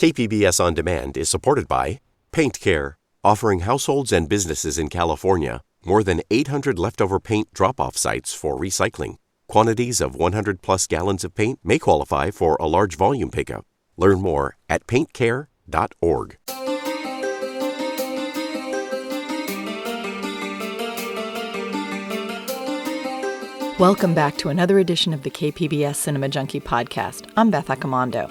KPBS On Demand is supported by Paint Care, offering households and businesses in California more than 800 leftover paint drop-off sites for recycling. Quantities of 100-plus gallons of paint may qualify for a large volume pickup. Learn more at paintcare.org. Welcome back to another edition of the KPBS Cinema Junkie podcast. I'm Beth Accomando.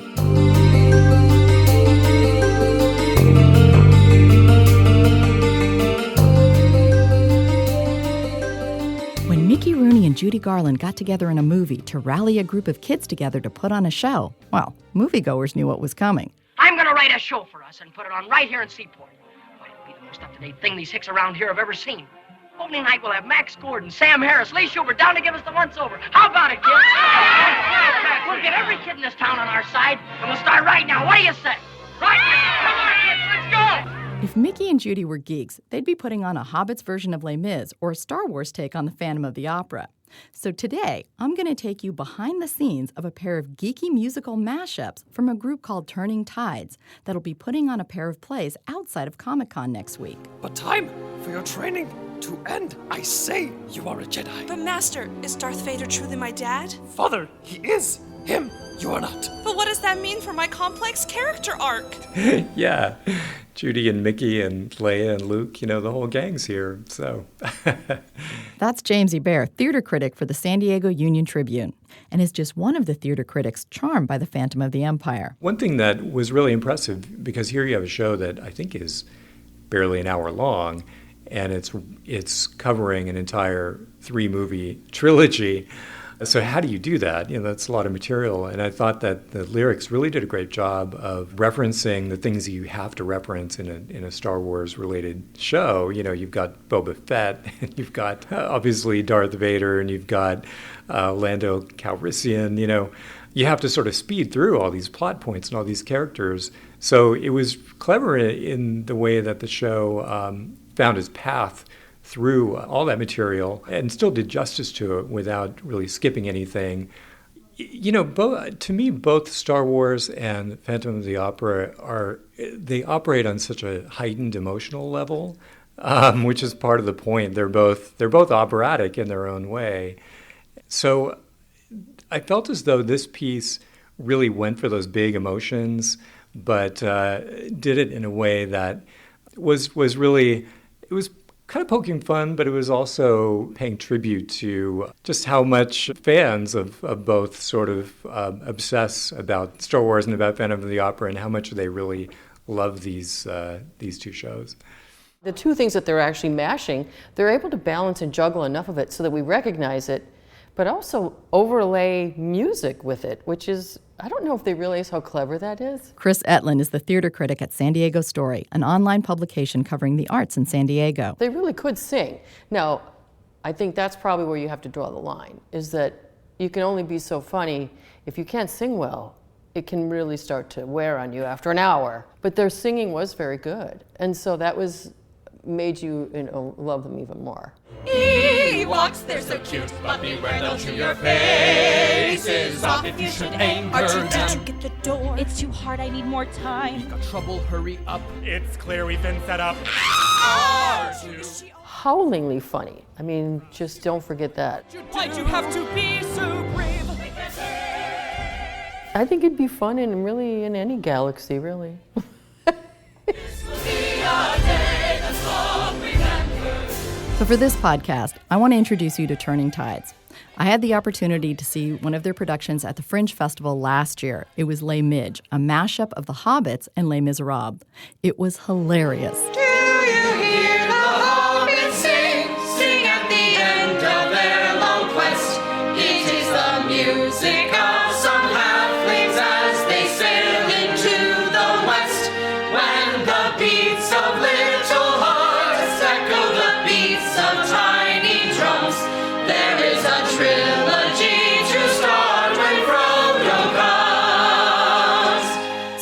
When Mickey Rooney and Judy Garland got together in a movie to rally a group of kids together to put on a show, well, moviegoers knew what was coming. I'm going to write a show for us and put it on right here in Seaport. Why, it'll be the most up-to-date thing these hicks around here have ever seen. Opening night, we'll have Max Gordon, Sam Harris, Lee Schubert down to give us the once-over. How about it, kids? We'll get every kid in this town on our side, and we'll start right now. What do you say? Right? Come on, kids, let's go! If Mickey and Judy were geeks, they'd be putting on a Hobbits version of Les Mis or a Star Wars take on the Phantom of the Opera. So today, I'm going to take you behind the scenes of a pair of geeky musical mashups from a group called Turning Tydes that'll be putting on a pair of plays outside of Comic-Con next week. But time for your training to end. I say you are a Jedi. But Master, is Darth Vader truly my dad? Father, he is. Him, you are not. But what does that mean for my complex character arc? Yeah, Judy and Mickey and Leia and Luke, the whole gang's here, so. That's James Ebert, theater critic for the San Diego Union-Tribune, and is just one of the theater critics charmed by The Phantom of the Empire. One thing that was really impressive, because here you have a show that I think is barely an hour long, and it's covering an entire 3-movie trilogy. So how do you do that? That's a lot of material. And I thought that the lyrics really did a great job of referencing the things that you have to reference in a Star Wars-related show. You've got Boba Fett, and you've got, obviously, Darth Vader, and you've got Lando Calrissian. You have to sort of speed through all these plot points and all these characters. So it was clever in the way that the show found its path through all that material and still did justice to it without really skipping anything. To me, both Star Wars and Phantom of the Opera they operate on such a heightened emotional level, which is part of the point. They're both operatic in their own way. So I felt as though this piece really went for those big emotions, but did it in a way that was really, it was kind of poking fun, but it was also paying tribute to just how much fans of both sort of obsess about Star Wars and about Phantom of the Opera, and how much they really love these two shows. The two things that they're actually mashing, they're able to balance and juggle enough of it so that we recognize it, but also overlay music with it, which is, I don't know if they realize how clever that is. Chris Etlin is the theater critic at San Diego Story, an online publication covering the arts in San Diego. They really could sing. Now, I think that's probably where you have to draw the line, is that you can only be so funny. If you can't sing well, it can really start to wear on you after an hour. But their singing was very good, and so that made you love them even more. Ewoks, they're so cute, but beware, they'll chew your faces off if you should anger them. Did you get the door? It's too hard, I need more time. You've got trouble, hurry up. It's clear we've been set up. R2. Howlingly funny. I mean, just don't forget that. Why'd you have to be so brave? I think it'd be fun in any galaxy, really. This will be a day that's long remembered. So for this podcast, I want to introduce you to Turning Tydes. I had the opportunity to see one of their productions at the Fringe Festival last year. It was Les Midge, a mashup of The Hobbits and Les Miserables. It was hilarious. Do you hear the Hobbits sing at the end of their long quest? It is the music of some halflings as they sail into the west. When the beats of little hearts echo the beats of tiny drums, there is a trilogy to start when Frodo comes.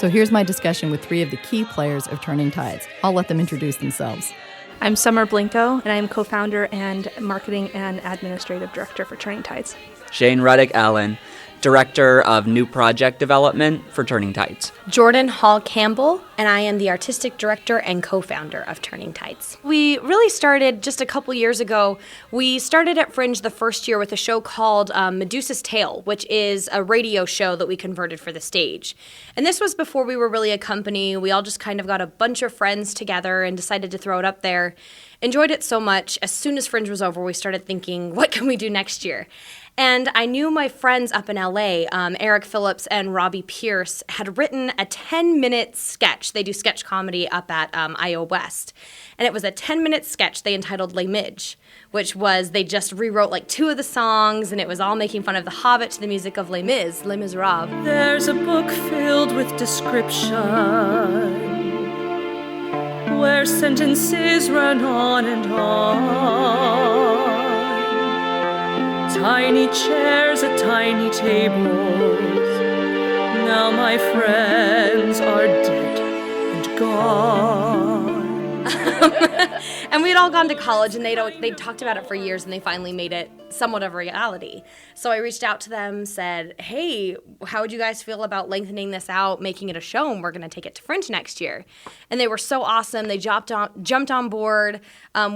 So here's my discussion with three of the key players of Turning Tydes. I'll let them introduce themselves. I'm Summer Blinko, and I'm co-founder and marketing and administrative director for Turning Tydes. Shane Ruddick Allen, Director of New Project Development for Turning Tydes. Jordan Hall Campbell, and I am the Artistic Director and co-founder of Turning Tydes. We really started just a couple years ago. We started at Fringe the first year with a show called Medusa's Tale, which is a radio show that we converted for the stage. And this was before we were really a company. We all just kind of got a bunch of friends together and decided to throw it up there. Enjoyed it so much. As soon as Fringe was over, we started thinking, what can we do next year? And I knew my friends up in LA, Eric Phillips and Robbie Pierce, had written a 10-minute sketch. They do sketch comedy up at IO West. And it was a 10-minute sketch they entitled Les Midges, which was they just rewrote like 2 of the songs, and it was all making fun of the Hobbit to the music of Les Mis, Les Miserables. There's a book filled with description, where sentences run on and on. Tiny chairs at tiny tables. Now my friends are dead and gone. And we'd all gone to college, and they'd talked about it for years, and they finally made it somewhat of a reality. So I reached out to them, said, hey, how would you guys feel about lengthening this out, making it a show, and we're going to take it to Fringe next year? And they were so awesome. They jumped on board.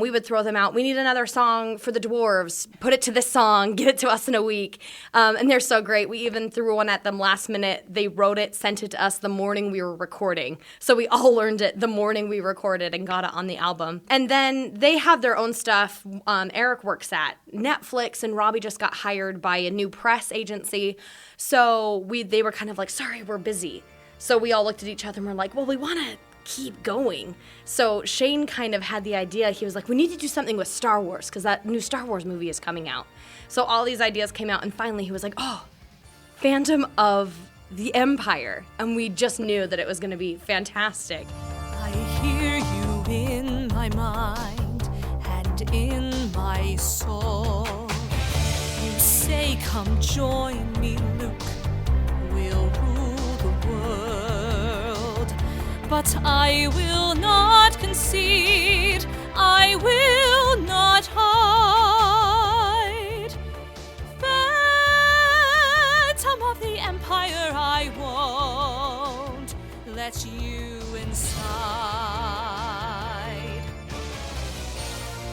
We would throw them out. We need another song for the dwarves. Put it to this song. Get it to us in a week. And they're so great. We even threw one at them last minute. They wrote it, sent it to us the morning we were recording. So we all learned it the morning we recorded and got it on the album. And then they have their own stuff. Eric works at Netflix, and Robbie just got hired by a new press agency. So they were kind of like, sorry, we're busy. So we all looked at each other and were like, well, we want to keep going. So Shane kind of had the idea. He was like, we need to do something with Star Wars, because that new Star Wars movie is coming out. So all these ideas came out, and finally he was like, oh, Phantom of the Empire. And we just knew that it was going to be fantastic. I hear you in my mind and in my soul. You say, come join me, Luke. We'll rule the world. But I will not concede. I will not hide. Phantom of the Empire, I won't let you inside.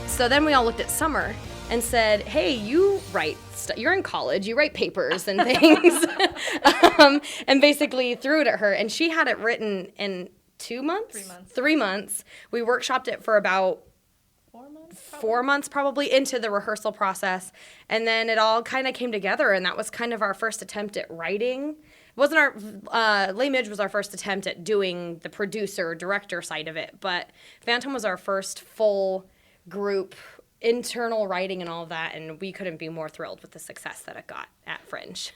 So then we all looked at Summer and said, hey, you write you're in college, you write papers and things. And basically threw it at her, and she had it written in 2 months? 3 months. 3 months. We workshopped it for about 4 months probably into the rehearsal process, and then it all kind of came together, and that was kind of our first attempt at writing. It wasn't our Les Midges was our first attempt at doing the producer director side of it, but Phantom was our first full group internal writing and all of that, and we couldn't be more thrilled with the success that it got at Fringe.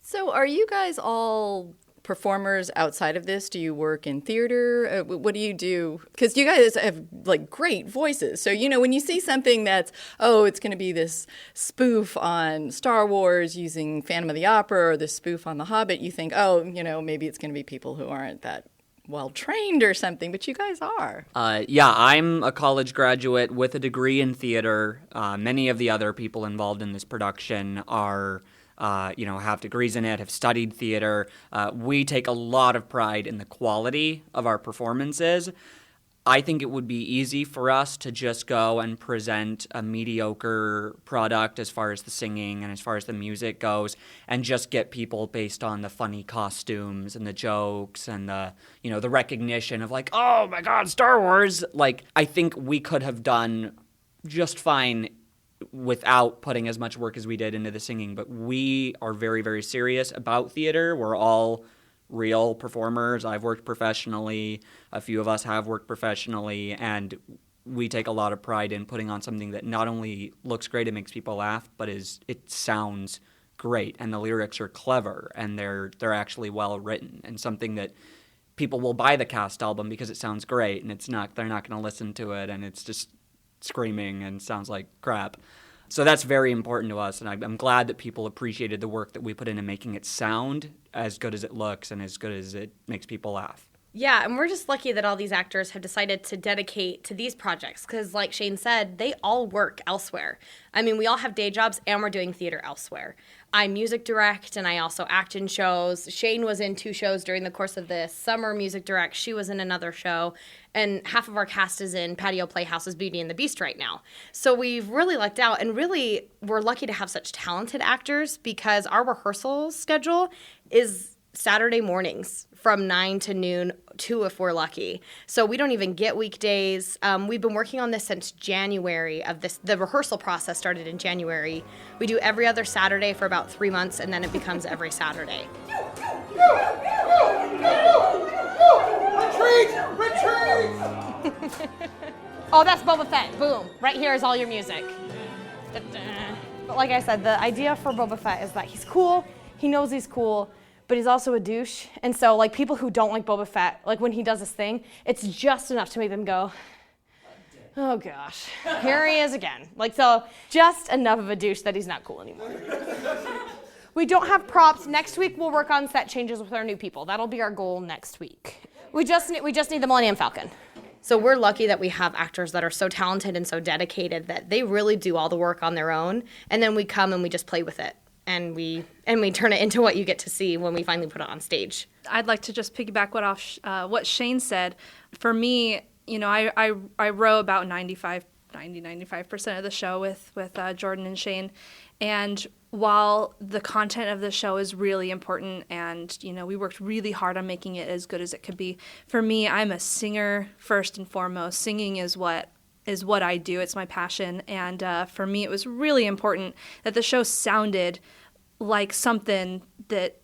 So are you guys all performers outside of this? Do you work in theater? What do you do? Because you guys have like great voices. So, you know, when you see something that's, oh, it's going to be this spoof on Star Wars using Phantom of the Opera or this spoof on The Hobbit, you think, oh, you know, maybe it's going to be people who aren't that well-trained or something, but you guys are. Yeah, I'm a college graduate with a degree in theater. Many of the other people involved in this production are have degrees in it, have studied theater. We take a lot of pride in the quality of our performances. I think it would be easy for us to just go and present a mediocre product as far as the singing and as far as the music goes, and just get people based on the funny costumes and the jokes and the recognition of like, oh my God, Star Wars. Like, I think we could have done just fine without putting as much work as we did into the singing, but we are very, very serious about theater. We're all real performers. I've worked professionally. A few of us have worked professionally, and we take a lot of pride in putting on something that not only looks great and makes people laugh, but it sounds great, and the lyrics are clever, and they're actually well written, and something that people will buy the cast album because it sounds great, and they're not going to listen to it, and it's just screaming and sounds like crap. So that's very important to us, and I'm glad that people appreciated the work that we put into making it sound as good as it looks and as good as it makes people laugh. Yeah, and we're just lucky that all these actors have decided to dedicate to these projects because, like Shane said, they all work elsewhere. I mean, we all have day jobs and we're doing theater elsewhere. I music direct and I also act in shows. Shane was in 2 shows during the course of this summer music direct. She was in another show. And half of our cast is in Patio Playhouse's Beauty and the Beast right now. So we've really lucked out, and really we're lucky to have such talented actors because our rehearsal schedule is Saturday mornings from 9 to noon, 2 if we're lucky. So we don't even get weekdays. We've been working on this since January of this. The rehearsal process started in January. We do every other Saturday for about 3 months, and then it becomes every Saturday. Retreat! Oh, that's Boba Fett. Boom. Right here is all your music. But like I said, the idea for Boba Fett is that he's cool, he knows he's cool, but he's also a douche. And so, like, people who don't like Boba Fett, like, when he does this thing, it's just enough to make them go, oh, gosh, here he is again. Like, so, just enough of a douche that he's not cool anymore. We don't have props. Next week, we'll work on set changes with our new people. That'll be our goal next week. We just need the Millennium Falcon. So we're lucky that we have actors that are so talented and so dedicated that they really do all the work on their own, and then we come and we just play with it. And we turn it into what you get to see when we finally put it on stage. I'd like to just piggyback what Shane said. For me, I row about 95% of the show with Jordan and Shane. And while the content of the show is really important and, we worked really hard on making it as good as it could be, for me, I'm a singer first and foremost. Singing is what I do. It's my passion. And for me, it was really important that the show sounded like something that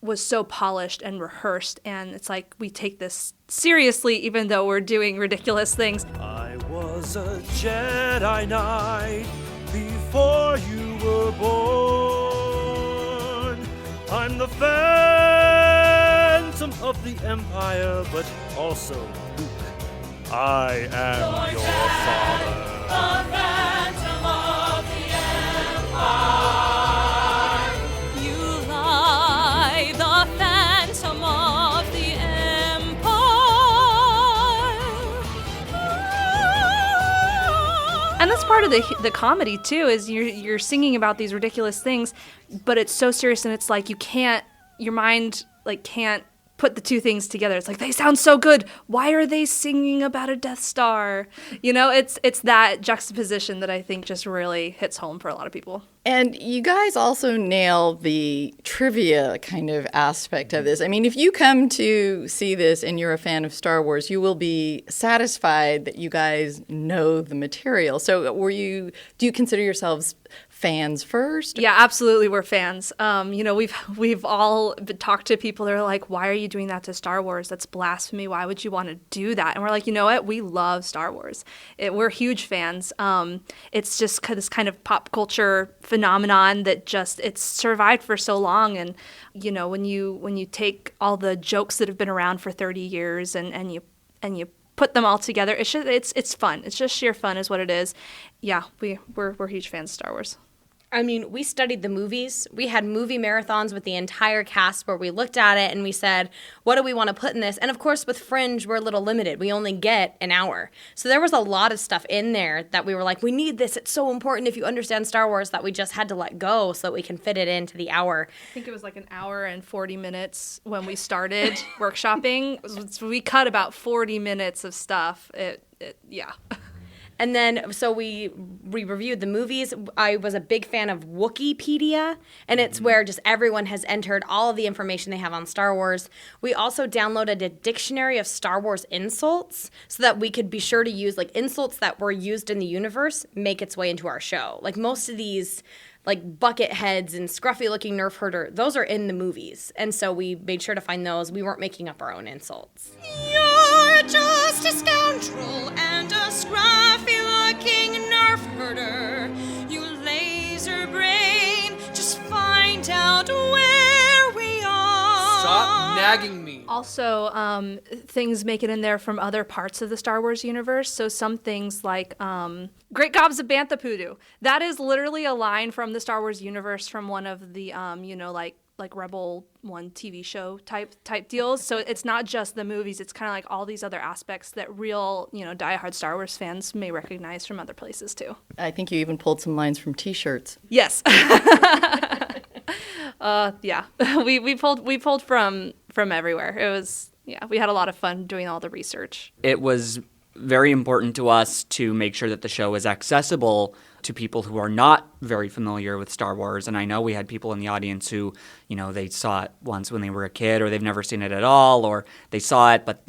was so polished and rehearsed. And it's like we take this seriously, even though we're doing ridiculous things. I was a Jedi Knight before you were born. I'm the Phantom of the Empire, but also Luke. I am your father. The Phantom of the Empire. You lie, the Phantom of the Empire. And that's part of the comedy too, is you're singing about these ridiculous things, but it's so serious, and it's like your mind can't put the two things together. It's like, they sound so good. Why are they singing about a Death Star? It's that juxtaposition that I think just really hits home for a lot of people. And you guys also nail the trivia kind of aspect of this. I mean, if you come to see this and you're a fan of Star Wars, you will be satisfied that you guys know the material. So do you consider yourselves fans first? Yeah, absolutely, we're fans. We've all talked to people that are like, why are you doing that to Star Wars? That's blasphemy. Why would you want to do that? And we're like, you know what? We love Star Wars. We're huge fans. It's just this kind of pop culture phenomenon that it's survived for so long. And when you take all the jokes that have been around for 30 years and you put them all together, it's fun. It's just sheer fun is what it is. Yeah, we're huge fans of Star Wars. I mean, we studied the movies. We had movie marathons with the entire cast where we looked at it and we said, what do we want to put in this? And of course, with Fringe, we're a little limited. We only get an hour. So there was a lot of stuff in there that we were like, we need this. It's so important if you understand Star Wars, that we just had to let go so that we can fit it into the hour. I think it was like an hour and 40 minutes when we started workshopping. We cut about 40 minutes of stuff. Yeah. And then, so we reviewed the movies. I was a big fan of Wookieepedia, and it's where just everyone has entered all of the information they have on Star Wars. We also downloaded a dictionary of Star Wars insults so that we could be sure to use, insults that were used in the universe make its way into our show. Most of these, bucket heads and scruffy-looking nerf herder, those are in the movies. And so we made sure to find those. We weren't making up our own insults. You're just a scoundrel and a scruffy-looking nerf herder. You laser brain, just find out where we are. Stop nagging me. Also, things make it in there from other parts of the Star Wars universe. So some things like Great Gobs of Bantha Poodoo. That is literally a line from the Star Wars universe from one of the, like Rebel One TV show type deals. So it's not just the movies. It's kind of like all these other aspects that real, diehard Star Wars fans may recognize from other places too. I think you even pulled some lines from T-shirts. Yes. Yeah. We pulled from everywhere. It was, we had a lot of fun doing all the research. It was very important to us to make sure that the show is accessible to people who are not very familiar with Star Wars. And I know we had people in the audience who, they saw it once when they were a kid, or they've never seen it at all, or they saw it, but,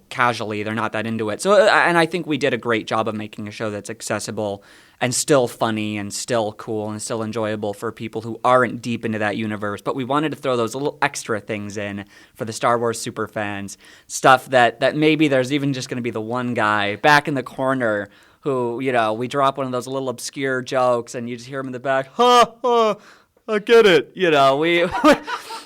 casually, they're not that into it. So, and I think we did a great job of making a show that's accessible and still funny and still cool and still enjoyable for people who aren't deep into that universe. But we wanted to throw those little extra things in for the Star Wars super fans, stuff that maybe there's even just going to be the one guy back in the corner who, we drop one of those little obscure jokes and you just hear him in the back, ha, ha, I get it.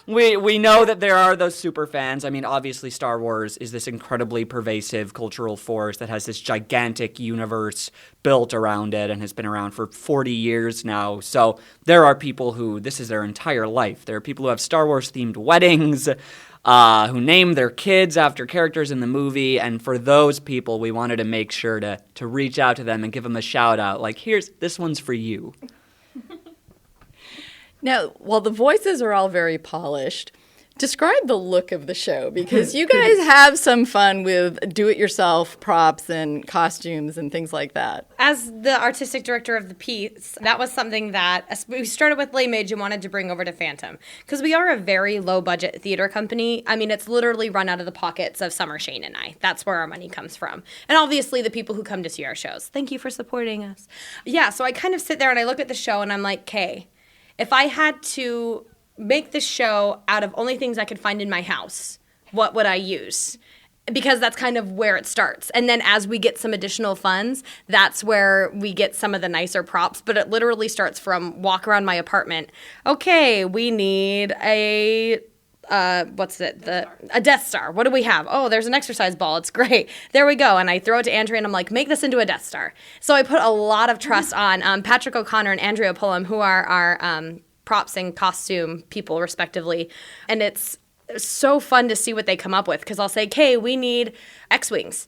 We know that there are those super fans. I mean, obviously Star Wars is this incredibly pervasive cultural force that has this gigantic universe built around it and has been around for 40 years now. So there are people who this is their entire life. There are people who have Star Wars themed weddings, who name their kids after characters in the movie, and for those people, we wanted to make sure to reach out to them and give them a shout out, like, this one's for you. Now, while the voices are all very polished, describe the look of the show, because you guys have some fun with do-it-yourself props and costumes and things like that. As the artistic director of the piece, that was something that we started with Les Mis and wanted to bring over to Phantom, because we are a very low-budget theater company. I mean, it's literally run out of the pockets of Summer, Shane, and I. That's where our money comes from. And obviously the people who come to see our shows. Thank you for supporting us. Yeah, so I kind of sit there and I look at the show and I'm like, okay, if I had to make this show out of only things I could find in my house, what would I use? Because that's kind of where it starts. And then as we get some additional funds, that's where we get some of the nicer props. But it literally starts from walk around my apartment. Okay, we need a Death Star. What do we have? Oh, there's an exercise ball. It's great. There we go. And I throw it to Andrea and I'm like, make this into a Death Star. So I put a lot of trust on Patrick O'Connor and Andrea Pullum, who are our props and costume people, respectively. And it's so fun to see what they come up with, because I'll say, okay, we need X-Wings.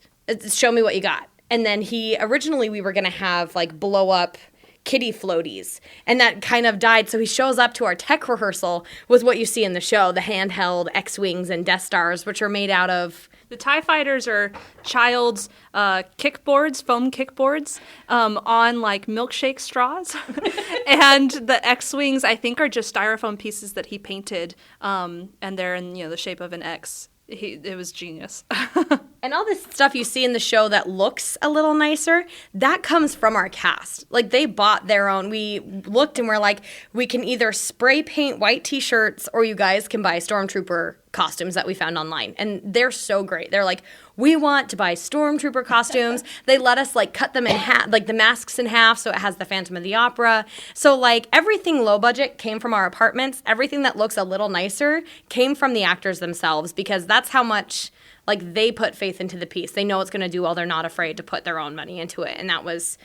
Show me what you got. And then originally we were going to have like blow up kitty floaties, and that kind of died. So he shows up to our tech rehearsal with what you see in the show, the handheld X-Wings and Death Stars, which are made out of... The TIE Fighters are child's kickboards, foam kickboards, on like milkshake straws. And the X-Wings, I think, are just styrofoam pieces that he painted, and they're in the shape of an X. It was genius. And all this stuff you see in the show that looks a little nicer, that comes from our cast. Like, they bought their own. We looked and we're like, we can either spray paint white T-shirts or you guys can buy Stormtrooper costumes that we found online. And they're so great. They're like, we want to buy Stormtrooper costumes. They let us like cut them in half, like the masks in half, so it has the Phantom of the Opera. So like everything low budget came from our apartments. Everything that looks a little nicer came from the actors themselves, because that's how much like they put faith into the piece. They know it's going to do well. They're not afraid to put their own money into it. And that was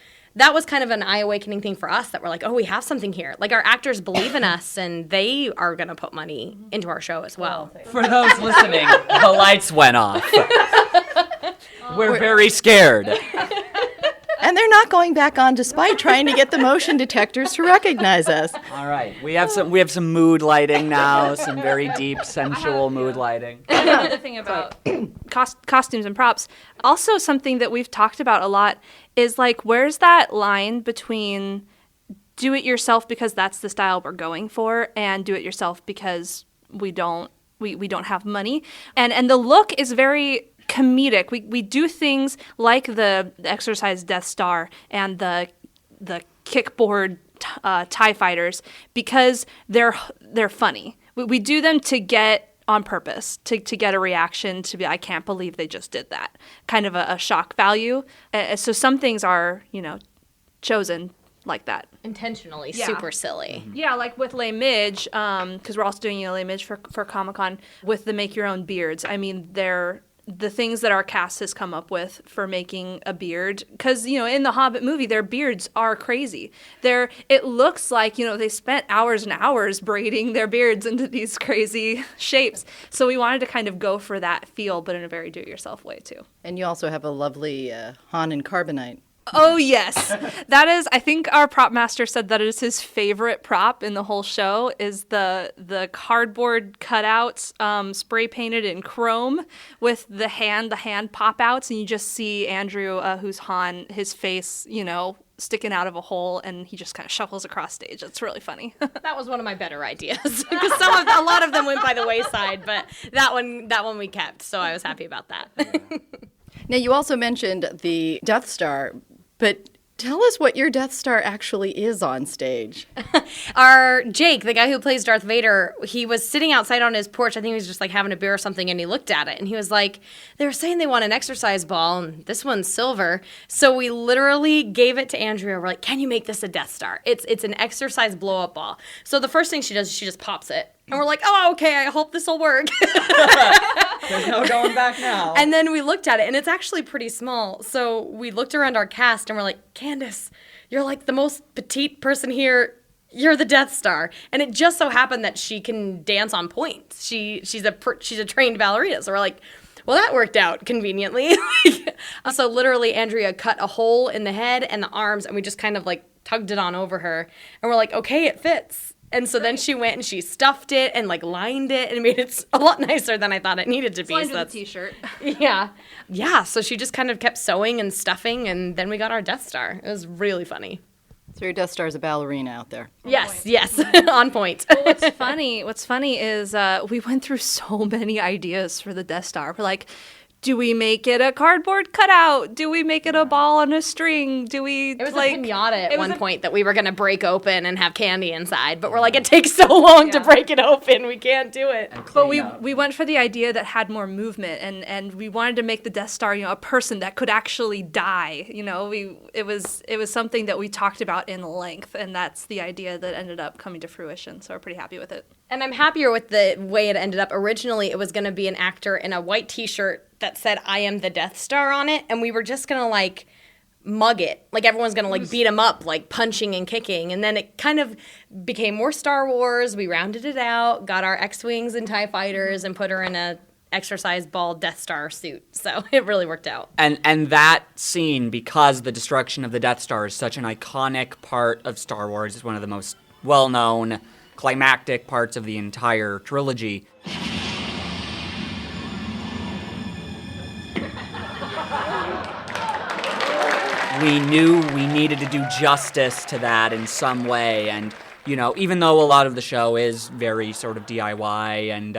kind of an eye-awakening thing for us, that we're like, oh, we have something here. Like, our actors believe in us, and they are going to put money into our show as well. For those listening, the lights went off. We're very scared. And they're not going back on despite trying to get the motion detectors to recognize us. All right. We have some mood lighting now, some very deep, sensual mood lighting. Another thing about costumes and props, also something that we've talked about a lot is like, where's that line between do it yourself because that's the style we're going for, and do it yourself because we don't have money. And the look is very comedic. We do things like the exercise Death Star and the kickboard TIE Fighters because they're funny. We do them to get on purpose, to get a reaction, to be, I can't believe they just did that, kind of a shock value. So some things are, chosen like that. Intentionally, super silly. Yeah, like with Les Mis, because we're also doing Les Mis for Comic-Con, with the make your own beards. I mean, they're the things that our cast has come up with for making a beard, because in the Hobbit movie their beards are crazy. It looks like they spent hours and hours braiding their beards into these crazy shapes, so we wanted to kind of go for that feel, but in a very do-it-yourself way too. And you also have a lovely Han in carbonite. Oh, yes. That is, I think our prop master said that is his favorite prop in the whole show, is the cardboard cutouts spray painted in chrome with the hand pop outs, and you just see Andrew, who's Han, his face, sticking out of a hole, and he just kind of shuffles across stage. It's really funny. That was one of my better ideas, because a lot of them went by the wayside, but that one we kept, so I was happy about that. Now, you also mentioned the Death Star, but tell us what your Death Star actually is on stage. Our Jake, the guy who plays Darth Vader, he was sitting outside on his porch. I think he was just like having a beer or something, and he looked at it, and he was like, they were saying they want an exercise ball, and this one's silver. So we literally gave it to Andrea. We're like, can you make this a Death Star? It's an exercise blow-up ball. So the first thing she does is she just pops it. And we're like, oh, okay, I hope this will work. There's no going back now. And then we looked at it, and it's actually pretty small. So we looked around our cast, and we're like, Candace, you're like the most petite person here. You're the Death Star. And it just so happened that she can dance on point. She's a trained ballerina. So we're like, well, that worked out conveniently. So literally, Andrea cut a hole in the head and the arms, and we just kind of like tugged it on over her. And we're like, okay, it fits. And so then she went and she stuffed it and like lined it and made it a lot nicer than I thought it needed to be. Lined with a t-shirt. Yeah. So she just kind of kept sewing and stuffing, and then we got our Death Star. It was really funny. So your Death Star is a ballerina out there. Yes, on point. Well, what's funny is we went through so many ideas for the Death Star. We're like, do we make it a cardboard cutout? Do we make it a ball on a string? It was like a pinata at one point that we were going to break open and have candy inside, but we're like, it takes so long to break it open. We can't do it. But we went for the idea that had more movement, and we wanted to make the Death Star, a person that could actually die. It was something that we talked about in length, and that's the idea that ended up coming to fruition. So we're pretty happy with it. And I'm happier with the way it ended up. Originally, it was going to be an actor in a white t-shirt that said, I am the Death Star on it. And we were just going to like mug it. Like everyone's going to like beat him up, like punching and kicking. And then it kind of became more Star Wars. We rounded it out, got our X-Wings and TIE fighters, and put her in a exercise ball Death Star suit. So it really worked out. And that scene, because the destruction of the Death Star is such an iconic part of Star Wars, it's one of the most well-known climactic parts of the entire trilogy. We knew we needed to do justice to that in some way, and even though a lot of the show is very sort of DIY and,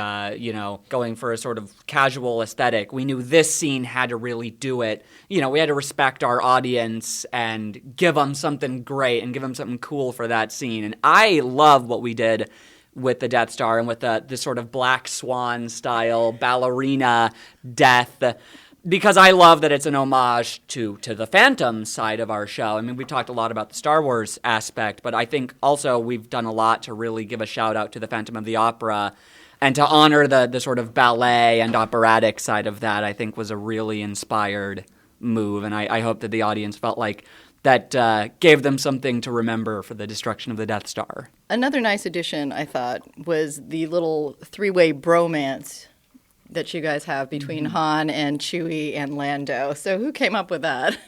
going for a sort of casual aesthetic, we knew this scene had to really do it. We had to respect our audience and give them something great and give them something cool for that scene. And I love what we did with the Death Star and with the sort of Black Swan style ballerina death, because I love that it's an homage to the Phantom side of our show. I mean, we've talked a lot about the Star Wars aspect, but I think also we've done a lot to really give a shout out to the Phantom of the Opera, and to honor the sort of ballet and operatic side of that, I think was a really inspired move, and I hope that the audience felt like that gave them something to remember for the destruction of the Death Star. Another nice addition, I thought, was the little three-way bromance that you guys have between Han and Chewie and Lando. So who came up with that?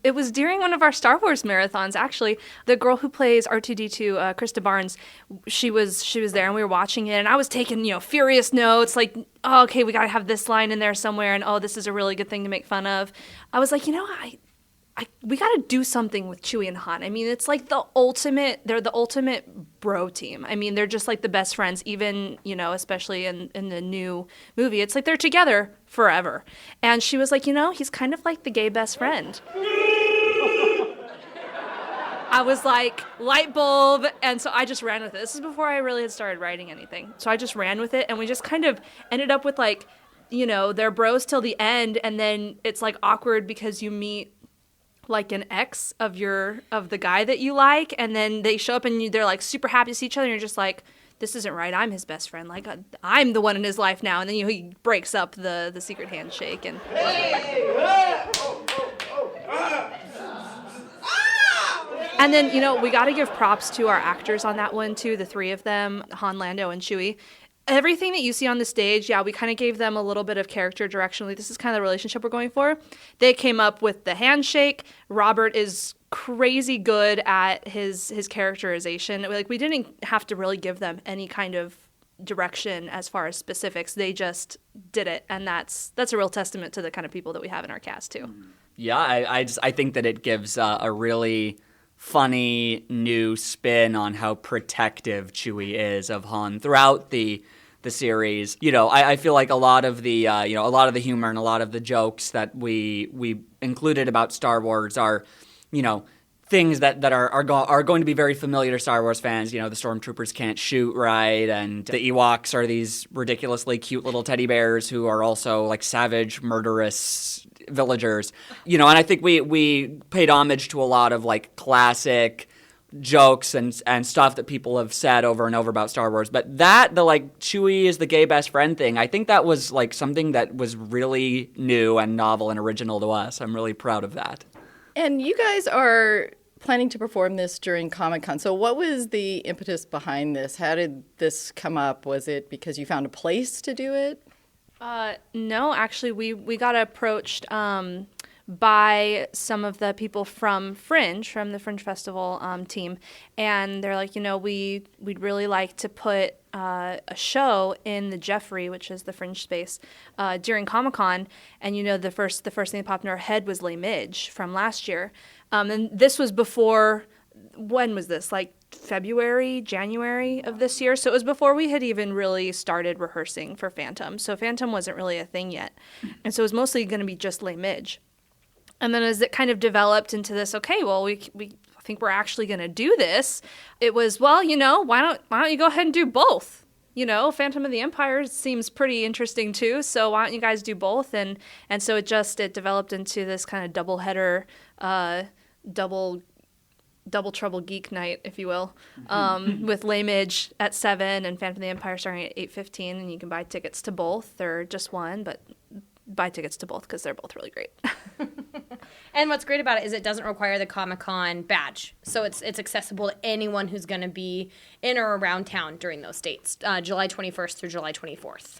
It was during one of our Star Wars marathons, actually. The girl who plays R2-D2, Krista Barnes, she was there, and we were watching it, and I was taking, furious notes, like, oh, okay, we got to have this line in there somewhere, and oh, this is a really good thing to make fun of. I was like, we got to do something with Chewie and Han. I mean, it's like they're the ultimate bro team. I mean, they're just like the best friends, even, especially in the new movie. It's like they're together forever. And she was like, he's kind of like the gay best friend. I was like, light bulb. And so I just ran with it. This is before I really had started writing anything. So I just ran with it, and we just kind of ended up with like, they're bros till the end, and then it's like awkward because you meet like an ex of the guy that you like, and then they show up and they're like super happy to see each other, and you're just like, this isn't right. I'm his best friend. Like, I'm the one in his life now. And then, he breaks up the secret handshake. And And then, we got to give props to our actors on that one, too, the three of them, Han, Lando, and Chewie. Everything that you see on the stage, we kind of gave them a little bit of character direction. Like, this is kind of the relationship we're going for. They came up with the handshake. Robert is crazy good at his characterization. Like, we didn't have to really give them any kind of direction as far as specifics. They just did it, and that's a real testament to the kind of people that we have in our cast, too. Yeah, I think that it gives a really funny new spin on how protective Chewie is of Han throughout the series. I feel like a lot of the humor and a lot of the jokes that we included about Star Wars are, things that are going to be very familiar to Star Wars fans. The stormtroopers can't shoot right, and the Ewoks are these ridiculously cute little teddy bears who are also like savage, murderous villagers. And I think we paid homage to a lot of like classic jokes and stuff that people have said over and over about Star Wars. But the like Chewie is the gay best friend thing, I think that was like something that was really new and novel and original to us. I'm really proud of that. And you guys are planning to perform this during Comic-Con. So what was the impetus behind this? How did this come up? Was it because you found a place to do it? No, actually, we got approached by some of the people from the Fringe Festival team, and they're like, we'd really like to put a show in the Jeffrey, which is the Fringe space, during Comic-Con, and the first thing that popped in our head was Les Midge from last year, and this was before. When was this? Like February, January of this year. So it was before we had even really started rehearsing for Phantom. So Phantom wasn't really a thing yet. And so it was mostly going to be just Les Midge. And then as it kind of developed into this, okay, well, we think we're actually going to do this. It was, well, why don't you go ahead and do both? Phantom of the Empire seems pretty interesting too. So why don't you guys do both? And so it developed into this kind of double-header, double trouble geek night, if you will, with Les Midge at 7 and Phantom of the Empire starting at 8:15, and you can buy tickets to both or just one, but buy tickets to both because they're both really great. And what's great about it is it doesn't require the Comic-Con badge, so it's accessible to anyone who's going to be in or around town during those dates, July 21st through July 24th.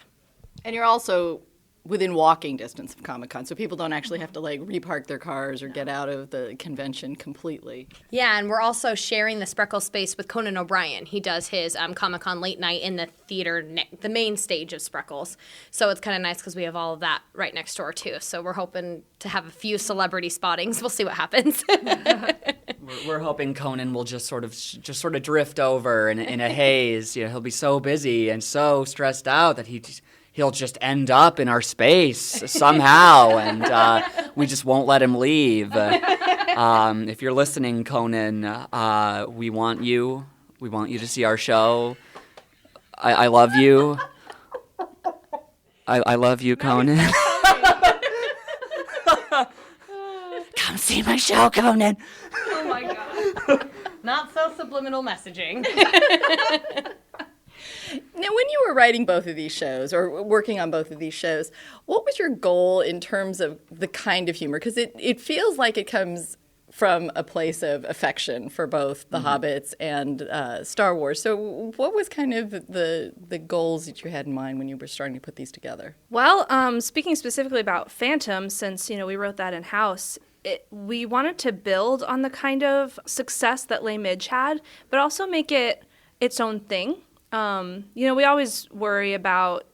And you're also within walking distance of Comic-Con, so people don't actually have to like repark their cars or get out of the convention completely. Yeah, and we're also sharing the Spreckle space with Conan O'Brien. He does his Comic-Con late night in the theater, the main stage of Spreckles. So it's kind of nice because we have all of that right next door too. So we're hoping to have a few celebrity spottings. We'll see what happens. We're hoping Conan will just sort of drift over in a haze. He'll be so busy and so stressed out that he'll just end up in our space somehow, and we just won't let him leave. If you're listening, Conan, we want you to see our show. I love you. I love you, Conan. Come see my show, Conan. Oh my God. Not so subliminal messaging. Now, when you were writing both of these shows or working on both of these shows, what was your goal in terms of the kind of humor? Because it feels like it comes from a place of affection for both the Hobbits and Star Wars. So what was kind of the goals that you had in mind when you were starting to put these together? Well, speaking specifically about Phantom, since we wrote that in-house, we wanted to build on the kind of success that Les Midge had, but also make it its own thing. We always worry about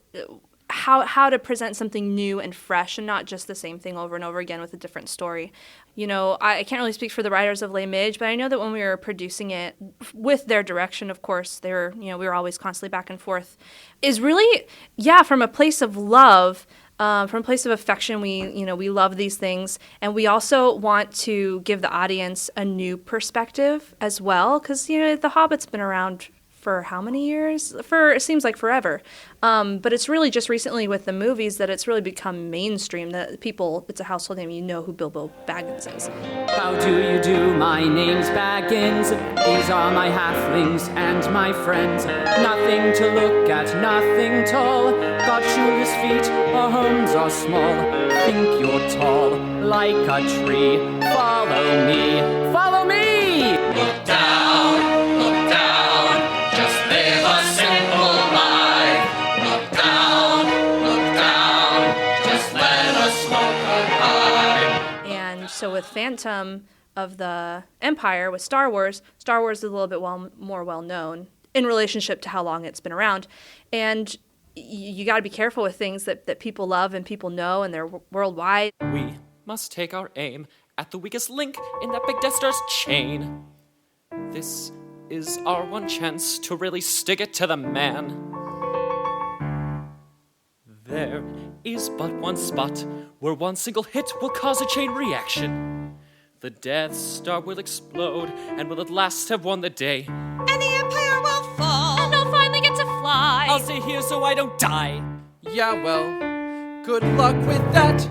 how to present something new and fresh and not just the same thing over and over again with a different story. I can't really speak for the writers of Les Midge, but I know that when we were producing it with their direction, of course, we were always constantly back and forth, is really, from a place of love, from a place of affection. We love these things, and we also want to give the audience a new perspective as well, because, The Hobbit's been around for how many years? It seems like forever. But it's really just recently with the movies that it's really become mainstream, that it's a household name. You know who Bilbo Baggins is. How do you do? My name's Baggins. These are my halflings and my friends. Nothing to look at, nothing tall. Got shoeless feet, our homes are small. Think you're tall, like a tree. Follow me, follow me! Look down, just live a simple life. Look down, just let us smoke a pipe. And so with Phantom of the Empire, with Star Wars is a little bit more well-known in relationship to how long it's been around. And you got to be careful with things that people love and people know and they're worldwide. We must take our aim at the weakest link in that big Death Star's chain. This is our one chance to really stick it to the man. There is but one spot where one single hit will cause a chain reaction. The Death Star will explode and will at last have won the day. And the Empire will fall. And they'll finally get to fly. I'll stay here so I don't die. Yeah, well, good luck with that.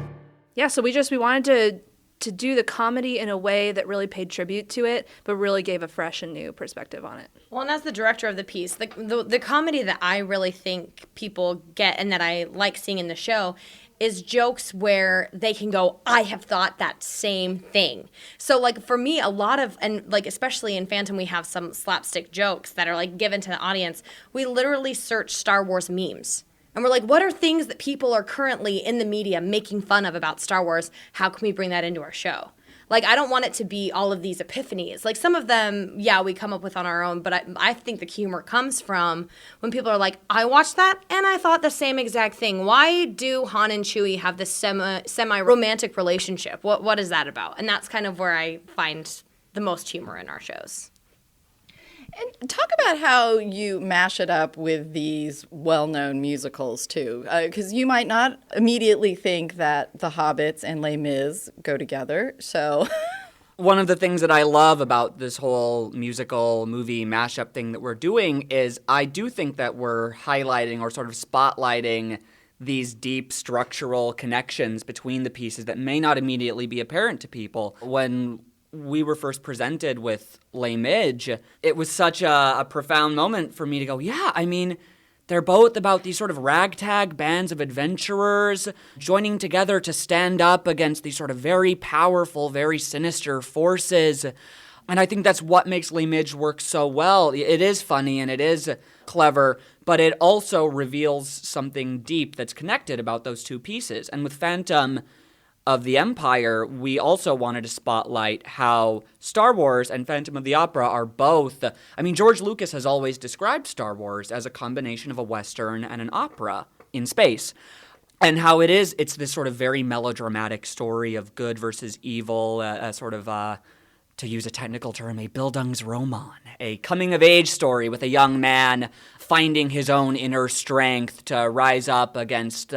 Yeah, so we wanted to do the comedy in a way that really paid tribute to it, but really gave a fresh and new perspective on it. Well, and as the director of the piece, the comedy that I really think people get and that I like seeing in the show is jokes where they can go, I have thought that same thing. So, like, for me, a lot of, and, like, especially in Phantom, we have some slapstick jokes that are, like, given to the audience. We literally search Star Wars memes. And we're like, what are things that people are currently in the media making fun of about Star Wars? How can we bring that into our show? Like, I don't want it to be all of these epiphanies. Like, some of them, yeah, we come up with on our own, but I think the humor comes from when people are like, I watched that, and I thought the same exact thing. Why do Han and Chewie have this semi-romantic relationship? What is that about? And that's kind of where I find the most humor in our shows. And talk about how you mash it up with these well-known musicals, too. Because you might not immediately think that The Hobbits and Les Mis go together, so... One of the things that I love about this whole musical movie mashup thing that we're doing is I do think that we're highlighting or sort of spotlighting these deep structural connections between the pieces that may not immediately be apparent to people. When we were first presented with Les Mis, it was such a profound moment for me to go, yeah, I mean, they're both about these sort of ragtag bands of adventurers joining together to stand up against these sort of very powerful, very sinister forces. And I think that's what makes Les Mis work so well. It is funny and it is clever, but it also reveals something deep that's connected about those two pieces. And with Phantom of the Empire, we also wanted to spotlight how Star Wars and Phantom of the Opera are both... I mean, George Lucas has always described Star Wars as a combination of a Western and an opera in space. And how it's this sort of very melodramatic story of good versus evil, a sort of, to use a technical term, a Bildungsroman, a coming-of-age story with a young man finding his own inner strength to rise up against,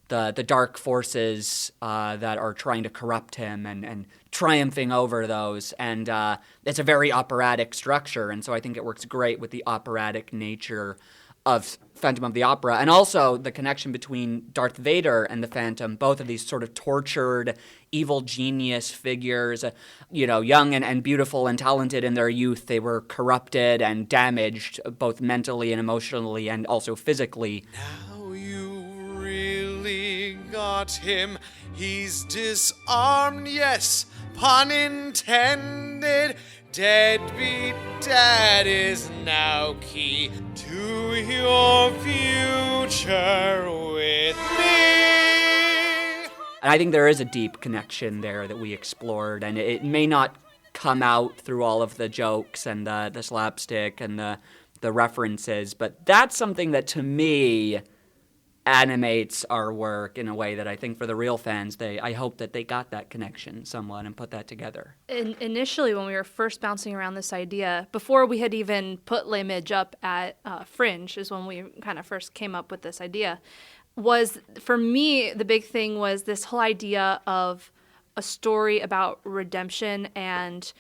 the dark forces that are trying to corrupt him and triumphing over those. And it's a very operatic structure, and so I think it works great with the operatic nature of Phantom of the Opera. And also the connection between Darth Vader and the Phantom, both of these sort of tortured, evil genius figures, young and beautiful and talented in their youth. They were corrupted and damaged, both mentally and emotionally and also physically. Now you really got him. He's disarmed, yes, pun intended. Deadbeat dad is now key to your future with me. And I think there is a deep connection there that we explored, and it may not come out through all of the jokes and the slapstick and the references, but that's something that to me animates our work in a way that I think for the real fans, I hope that they got that connection somewhat and put that together. Initially, when we were first bouncing around this idea, before we had even put Les Mis up at Fringe, is when we kind of first came up with this idea, was, for me, the big thing was this whole idea of a story about redemption and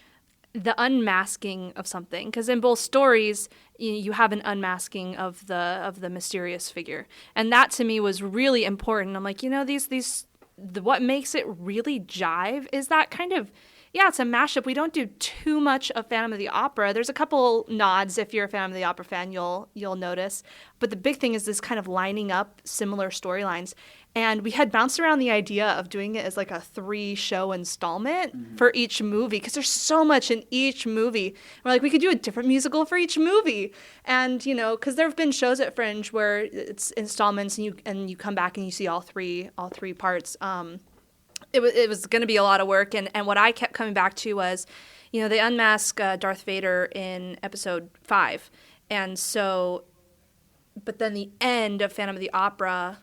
the unmasking of something. Because in both stories, you have an unmasking of the mysterious figure, and that to me was really important. I'm like, what makes it really jive is that kind of yeah, it's a mashup. We don't do too much of Phantom of the Opera. There's a couple nods. If you're a Phantom of the Opera fan, you'll notice. But the big thing is this kind of lining up similar storylines. And we had bounced around the idea of doing it as like a 3-show installment for each movie, because there's so much in each movie. We're like, we could do a different musical for each movie. And, you know, because there have been shows at Fringe where it's installments and you come back and you see all three parts. It was going to be a lot of work. And what I kept coming back to was, you know, they unmask Darth Vader in episode 5. And so, but then the end of Phantom of the Opera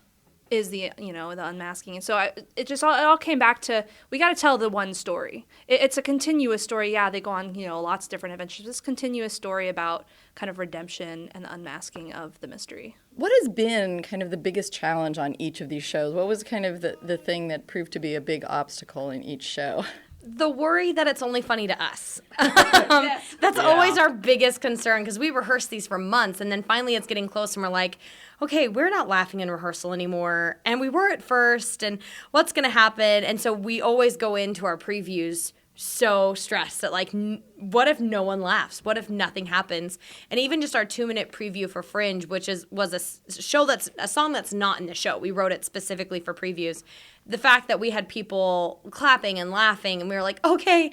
is the unmasking. And so it all came back to, we got to tell the one story. It's a continuous story. Yeah, they go on, you know, lots of different adventures. This continuous story about kind of redemption and the unmasking of the mystery. What has been kind of the biggest challenge on each of these shows? What was kind of the thing that proved to be a big obstacle in each show? The worry that it's only funny to us. That's always our biggest concern, because we rehearse these for months, and then finally it's getting close and we're like, okay, we're not laughing in rehearsal anymore, and we were at first, and what's going to happen? And so we always go into our previews so stressed that, like, what if no one laughs? What if nothing happens? And even just our 2-minute preview for Fringe, which was a show that's a song that's not in the show. We wrote it specifically for previews. The fact that we had people clapping and laughing, and we were like, okay,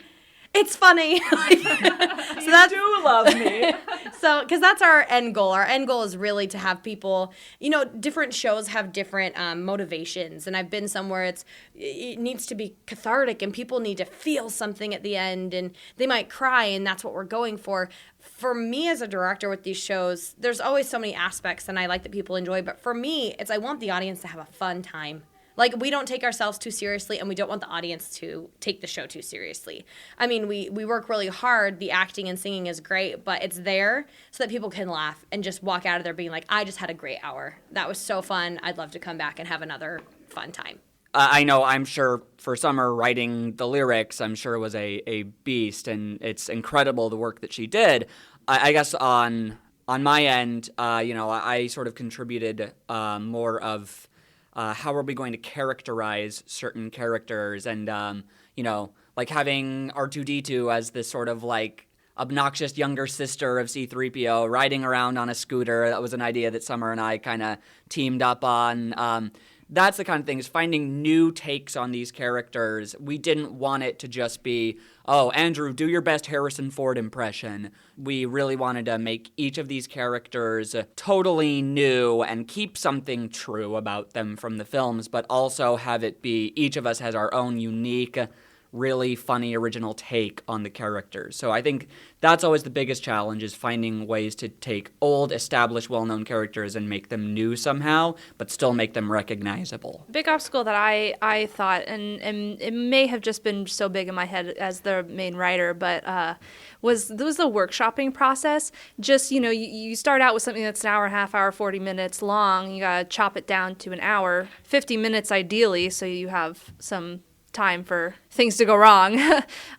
it's funny. So that's, do love me. So, because that's our end goal. Our end goal is really to have people, you know, different shows have different motivations. And I've been somewhere it needs to be cathartic and people need to feel something at the end and they might cry, and that's what we're going for. For me as a director with these shows, there's always so many aspects and I like that people enjoy. But for me, I want the audience to have a fun time. Like, we don't take ourselves too seriously, and we don't want the audience to take the show too seriously. I mean, we work really hard. The acting and singing is great, but it's there so that people can laugh and just walk out of there being like, I just had a great hour. That was so fun. I'd love to come back and have another fun time. I know, I'm sure for Summer writing the lyrics, I'm sure it was a beast, and it's incredible the work that she did. I guess on my end, I sort of contributed more of how are we going to characterize certain characters, and like having R2-D2 as this sort of like obnoxious younger sister of C-3PO riding around on a scooter. That was an idea that Summer and I kind of teamed up on. That's the kind of thing, is finding new takes on these characters. We didn't want it to just be, oh, Andrew, do your best Harrison Ford impression. We really wanted to make each of these characters totally new and keep something true about them from the films, but also have it be each of us has our own unique, really funny original take on the characters. So I think that's always the biggest challenge, is finding ways to take old, established, well-known characters and make them new somehow, but still make them recognizable. Big obstacle that I thought, and it may have just been so big in my head as the main writer, but was the workshopping process. Just, you start out with something that's an hour and a half, 40 minutes long. You gotta chop it down to an hour, 50 minutes ideally, so you have some time for things to go wrong.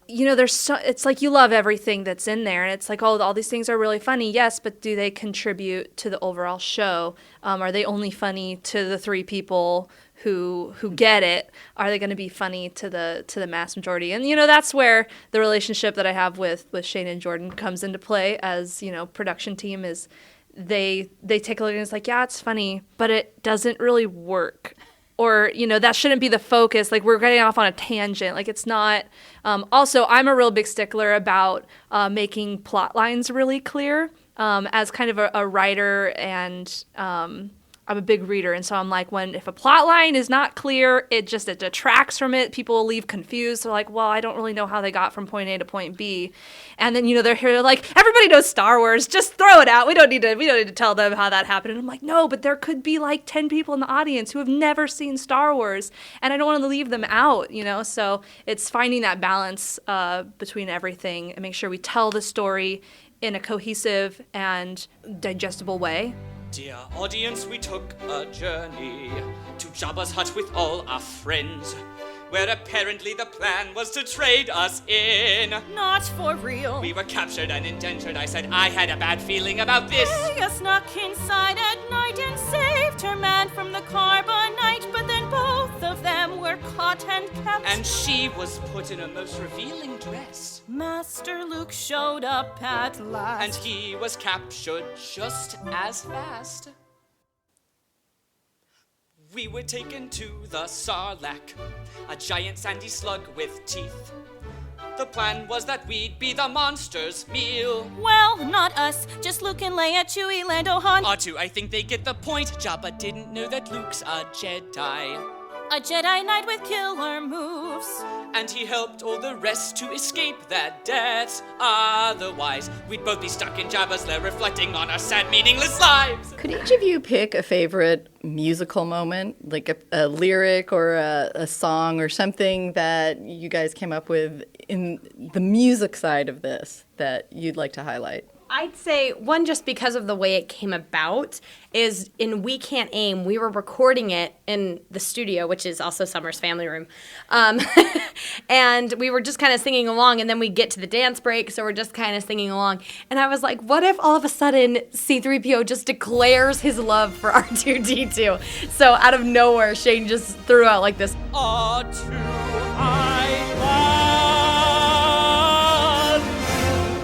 It's like you love everything that's in there, and it's like, oh, all these things are really funny, yes, but do they contribute to the overall show? Are they only funny to the 3 people who get it? Are they going to be funny to the mass majority? And that's where the relationship that I have with Shane and Jordan comes into play as production team. Is they take a look and it's like, yeah, it's funny, but it doesn't really work. Or, that shouldn't be the focus. Like, we're getting off on a tangent. Like, it's not. Also, I'm a real big stickler about making plot lines really clear. As kind of a writer, and I'm a big reader. And so I'm like, if a plot line is not clear, it detracts from it. People will leave confused. They're like, well, I don't really know how they got from point A to point B. And then, they're here like, everybody knows Star Wars. Just throw it out. We don't need to tell them how that happened. And I'm like, no, but there could be like 10 people in the audience who have never seen Star Wars. And I don't want to leave them out, So it's finding that balance between everything and make sure we tell the story in a cohesive and digestible way. Dear audience, we took a journey to Jabba's hut with all our friends, where apparently the plan was to trade us in. Not for real. We were captured and indentured. I said I had a bad feeling about this. Leia snuck inside at night and saved her man from the carbonite, but then both of them were caught brought and kept. And she was put in a most revealing dress. Master Luke showed up at last. And he was captured just as fast. We were taken to the Sarlacc, a giant sandy slug with teeth. The plan was that we'd be the monster's meal. Well, not us, just Luke and Leia, Chewie, Lando, Han. R2, I think they get the point. Jabba didn't know that Luke's a Jedi. A Jedi Knight with killer moves. And he helped all the rest to escape their deaths. Otherwise, we'd both be stuck in Jabba's lair, reflecting on our sad, meaningless lives. Could each of you pick a favorite musical moment, like a lyric or a song or something that you guys came up with in the music side of this that you'd like to highlight? I'd say one, just because of the way it came about, is in We Can't Aim, we were recording it in the studio, which is also Summer's family room. And we were just kind of singing along, and then we get to the dance break, so we're just kind of singing along. And I was like, what if all of a sudden C-3PO just declares his love for R2-D2? So out of nowhere, Shane just threw out like this, R2, I love.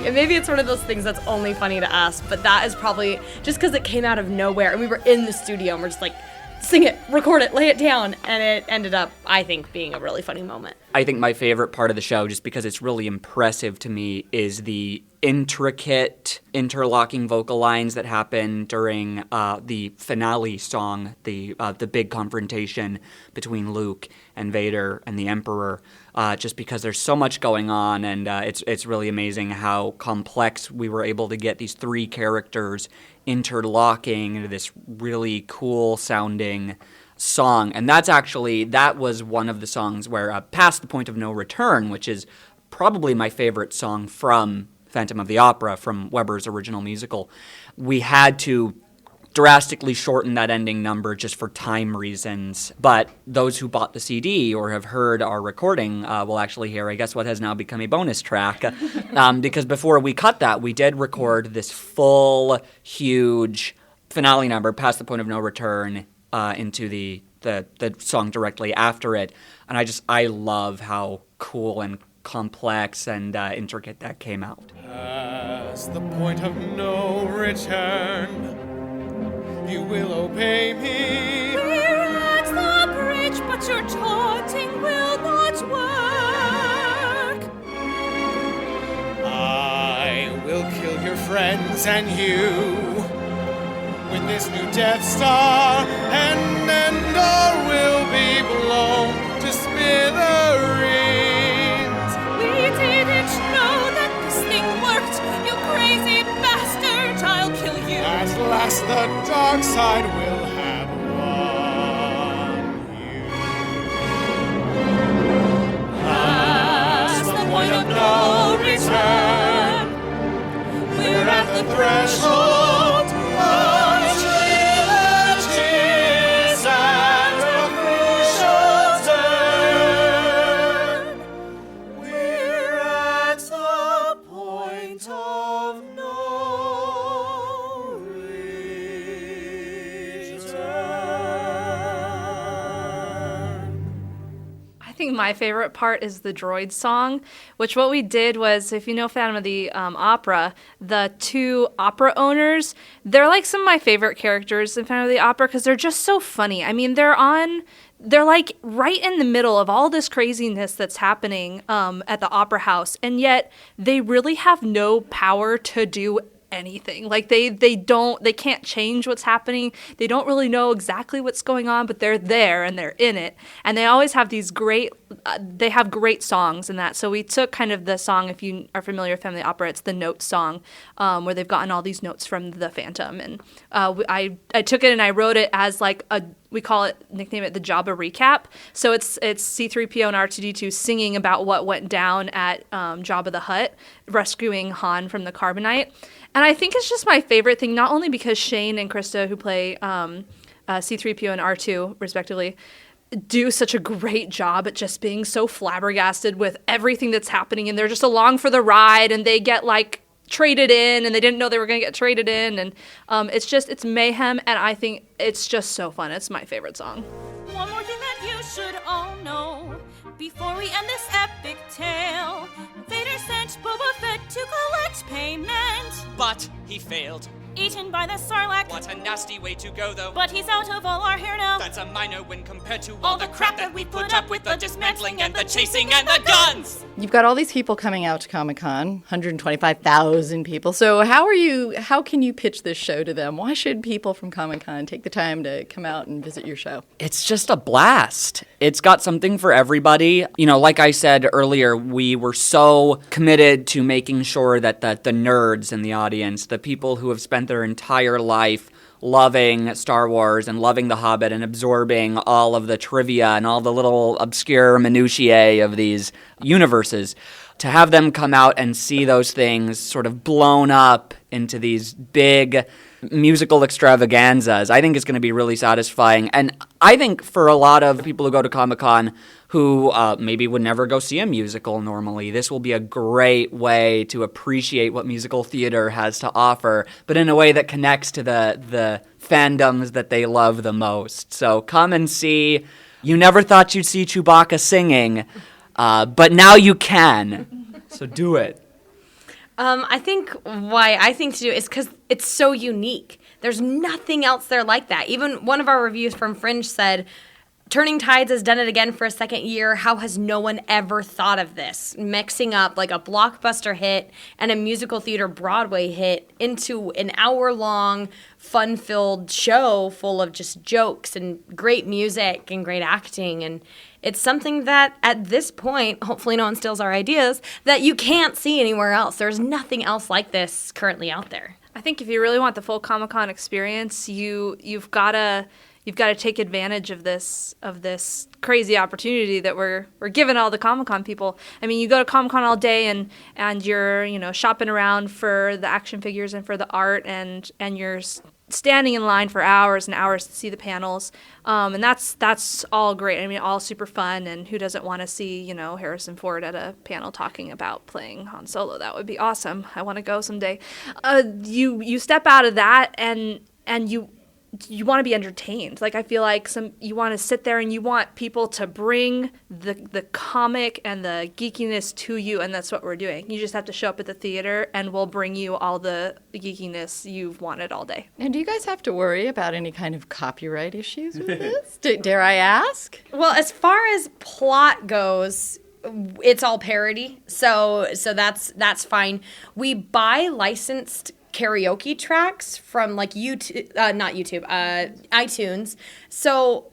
And maybe it's one of those things that's only funny to us, but that is probably just because it came out of nowhere, and we were in the studio, and we're just like, sing it, record it, lay it down, and it ended up, I think, being a really funny moment. I think my favorite part of the show, just because it's really impressive to me, is the intricate interlocking vocal lines that happen during the finale song, the big confrontation between Luke and Vader and the Emperor. Just because there's so much going on, and it's really amazing how complex we were able to get these three characters interlocking into this really cool sounding song. And that was one of the songs where Past the Point of No Return, which is probably my favorite song from Phantom of the Opera, from Weber's original musical, we had to drastically shorten that ending number just for time reasons. But those who bought the CD or have heard our recording will actually hear, I guess, what has now become a bonus track. Because before we cut that, we did record this full, huge finale number, Past the Point of No Return, into the song directly after it. And I love how cool and complex and intricate that came out. Past the point of no return, you will obey me. We're at the bridge, but your taunting will not work. I will kill your friends and you with this new Death Star, and Endor will be blown to smithereens. We didn't know that this thing worked, you crazy bastard! I'll kill you. At last the dark side will have won you. Past the point of no return, we're at the threshold of changes and a crucial turn. We're at the point of no I think my favorite part is the droid song, which what we did was, if you know Phantom of the Opera, the two opera owners, they're like some of my favorite characters in Phantom of the Opera because they're just so funny. I mean, they're like right in the middle of all this craziness that's happening at the opera house, and yet they really have no power to do anything. Like they can't change what's happening. They don't really know exactly what's going on, but they're there and they're in it. And they always have these great songs in that. So we took kind of the song, if you are familiar with Family Opera, it's the note song, where they've gotten all these notes from the Phantom. And I took it and I wrote it as like nickname it the Jabba recap. So it's C-3PO and R2-D2 singing about what went down at Jabba the Hutt, rescuing Han from the Carbonite. And I think it's just my favorite thing, not only because Shane and Krista, who play C-3PO and R2, respectively, do such a great job at just being so flabbergasted with everything that's happening, and they're just along for the ride, and they get, like, traded in, and they didn't know they were going to get traded in, and it's mayhem, and I think it's just so fun. It's my favorite song. One more thing that you should all know before we end this epic tale. Vader sent Boba Fett to collect payment. But he failed. Eaten by the Sarlacc. What a nasty way to go, though. But he's out of all our hair now. That's a minor win compared to all the crap that we put up with, the dismantling and the chasing and the guns! You've got all these people coming out to Comic-Con, 125,000 people. So how can you pitch this show to them? Why should people from Comic-Con take the time to come out and visit your show? It's just a blast. It's got something for everybody. You know, like I said earlier, we were so committed to making sure that the nerds in the audience, the people who have spent their entire life loving Star Wars and loving The Hobbit and absorbing all of the trivia and all the little obscure minutiae of these universes, to have them come out and see those things sort of blown up into these big musical extravaganzas, I think is going to be really satisfying. And I think for a lot of people who go to Comic-Con who maybe would never go see a musical normally, this will be a great way to appreciate what musical theater has to offer, but in a way that connects to the fandoms that they love the most. So come and see. You never thought you'd see Chewbacca singing, but now you can. So do it. I think why I think to do it is because it's so unique. There's nothing else there like that. Even one of our reviews from Fringe said, Turning Tydes has done it again for a second year. How has no one ever thought of this? Mixing up like a blockbuster hit and a musical theater Broadway hit into an hour-long, fun-filled show full of just jokes and great music and great acting. And it's something that, at this point, hopefully no one steals our ideas, that you can't see anywhere else. There's nothing else like this currently out there. I think if you really want the full Comic-Con experience, you've got to take advantage of this crazy opportunity that we're giving all the Comic-Con people. I mean, you go to Comic-Con all day and you're shopping around for the action figures and for the art and you're standing in line for hours and hours to see the panels, and that's all great. I mean, all super fun. And who doesn't want to see Harrison Ford at a panel talking about playing Han Solo? That would be awesome. I want to go someday. You step out of that and you want to be entertained. Like, I feel like you want to sit there and you want people to bring the comic and the geekiness to you, and that's what we're doing. You just have to show up at the theater and we'll bring you all the geekiness you've wanted all day. And do you guys have to worry about any kind of copyright issues with this? Dare I ask? Well, as far as plot goes, it's all parody, so that's fine. We buy licensed karaoke tracks from like iTunes. So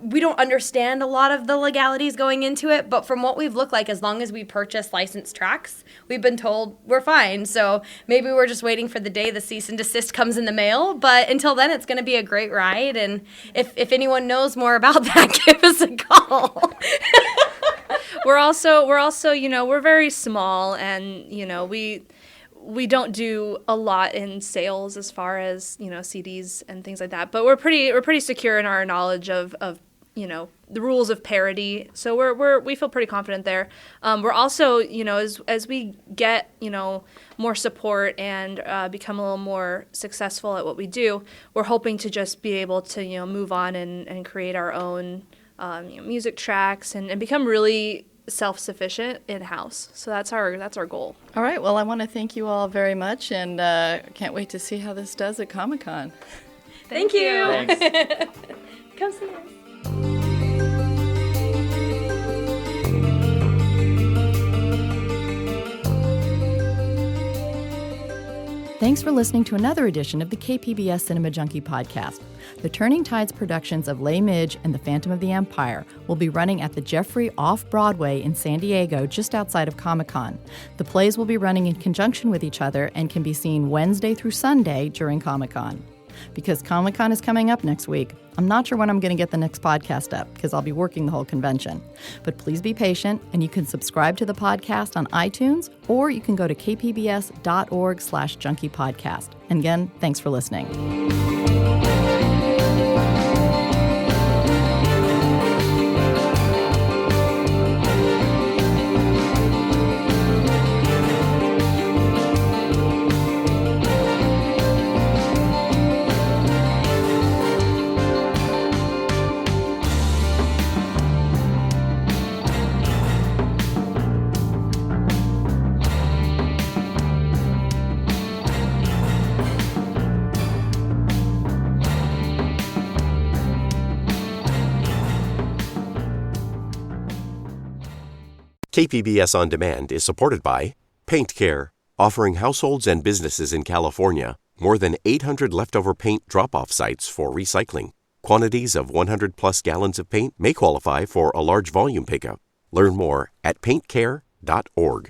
we don't understand a lot of the legalities going into it, but from what we've looked like, as long as we purchase licensed tracks, we've been told we're fine. So maybe we're just waiting for the day the cease and desist comes in the mail, but until then it's going to be a great ride. And if anyone knows more about that, give us a call. We're also we're very small, and we don't do a lot in sales as far as CDs and things like that, but we're pretty secure in our knowledge of the rules of parody, so we feel pretty confident there. We're also as we get more support and become a little more successful at what we do, we're hoping to just be able to move on and create our own music tracks and become really self-sufficient in-house. So that's our goal. All right. Well, I want to thank you all very much, and can't wait to see how this does at Comic-Con. Thank you. Thanks. Come see us. Thanks for listening to another edition of the KPBS Cinema Junkie podcast. The Turning Tydes productions of Les Mis and The Phantom of the Empire will be running at the Jeffrey Off-Broadway in San Diego, just outside of Comic-Con. The plays will be running in conjunction with each other and can be seen Wednesday through Sunday during Comic-Con. Because Comic-Con is coming up next week, I'm not sure when I'm going to get the next podcast up because I'll be working the whole convention. But please be patient, and you can subscribe to the podcast on iTunes, or you can go to kpbs.org/junkiepodcast. And again, thanks for listening. KPBS On Demand is supported by Paint Care, offering households and businesses in California more than 800 leftover paint drop-off sites for recycling. Quantities of 100-plus gallons of paint may qualify for a large volume pickup. Learn more at paintcare.org.